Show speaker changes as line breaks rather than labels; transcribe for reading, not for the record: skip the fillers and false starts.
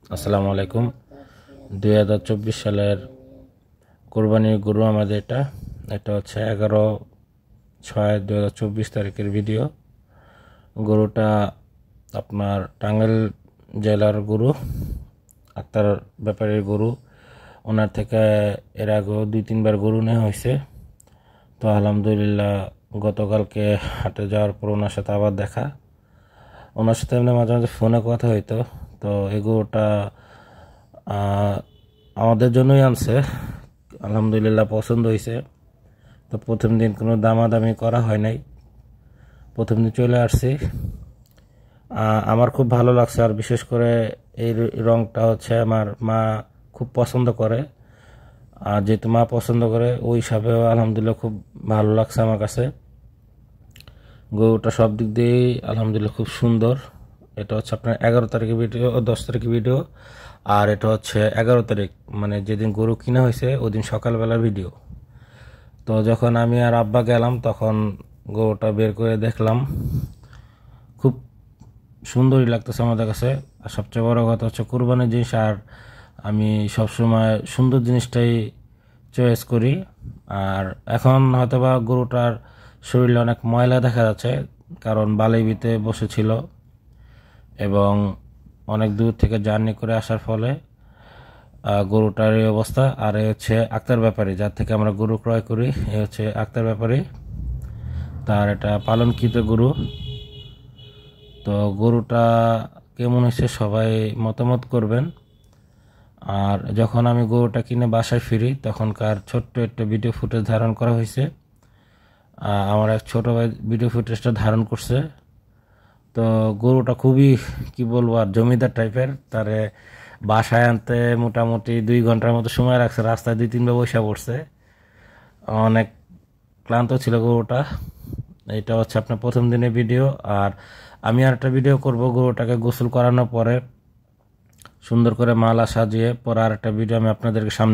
আসসালামু আলাইকুম। 2024 সালের কোরবানির গরু আমাদের এটা হচ্ছে 11/6/2024 তারিখের ভিডিও। গরুটা আপনার টাঙ্গাইল জেলার গরু, আক্তার ব্যাপারীর গরু। ওনার থেকে এর আগেও 2-3 বার গরু নেওয়া হয়েছে। তো আলহামদুলিল্লাহ গতকালকে হাটে যাওয়ার পর ওনার সাথে আবার দেখা। ওনার সাথে এমনি মাঝে মাঝে ফোনে কথা হইতো। তো এই গরুটা আমাদের জন্যই আনছে, আলহামদুলিল্লাহ পছন্দ হয়েছে। তো প্রথম দিন কোনো দামাদামি করা হয় নাই, প্রথম দিন চলে আসছি। আমার খুব ভালো লাগছে, আর বিশেষ করে এই রংটা হচ্ছে আমার মা খুব পছন্দ করে। আর যেহেতু মা পছন্দ করে ওই হিসাবেও আলহামদুলিল্লাহ খুব ভালো লাগছে আমার কাছে। গরুটা সব দিক দিয়েই আলহামদুলিল্লাহ খুব সুন্দর। এটা হচ্ছে আপনার 11 তারিখের ভিডিও, 10 তারিখের ভিডিও। আর এটা হচ্ছে 11 তারিখ, মানে যেদিন গরু কিনা হয়েছে ওই দিন সকালবেলার ভিডিও। তো যখন আমি আর আব্বা গেলাম তখন গরুটা বের করে দেখলাম, খুব সুন্দরই লাগতেছে আমাদের কাছে। আর সবচেয়ে বড় কথা হচ্ছে কুরবানির জিনিস, আর আমি সবসময় সুন্দর জিনিসটাই চয়েস করি। আর এখন হয়তোবা গরুটার শরীরে অনেক ময়লা দেখা যাচ্ছে, কারণ বালিবিতে বসেছিল এবং অনেক দূর থেকে জার্নি করে আসার ফলে গরুটার এই অবস্থা। আর এ হচ্ছে আক্তার ব্যাপারী, যার থেকে আমরা গরু ক্রয় করি, এ হচ্ছে আক্তার ব্যাপারী। তার এটা পালনকৃত গরু। তো গরুটা কেমন হয়েছে সবাই মতামত করবেন। আর যখন আমি গরুটা কিনে বাসায় ফিরি তখনকার ছোট্ট একটা ভিডিও ফুটেজ ধারণ করা হয়েছে। আমার এক ছোট ভাই ভিডিও ফুটেজটা ধারণ করছে। তো গরুটা খুবই কি বলবো আর জমিদার টাইপের। তারে বাসায় আনতে মোটামুটি 2 ঘন্টার মতো সময় রাখছে, রাস্তায় 2-3 বার বসে পড়ছে। অনেক ক্লান্ত ছিল গরুটা। এটা হচ্ছে আপনার প্রথম দিনের ভিডিও। আর আমি আর একটা ভিডিও করব গরুটাকে গোসল করানোর পরে সুন্দর করে মালা সাজিয়ে, পরে আর একটা ভিডিও আমি আপনাদেরকে সামনে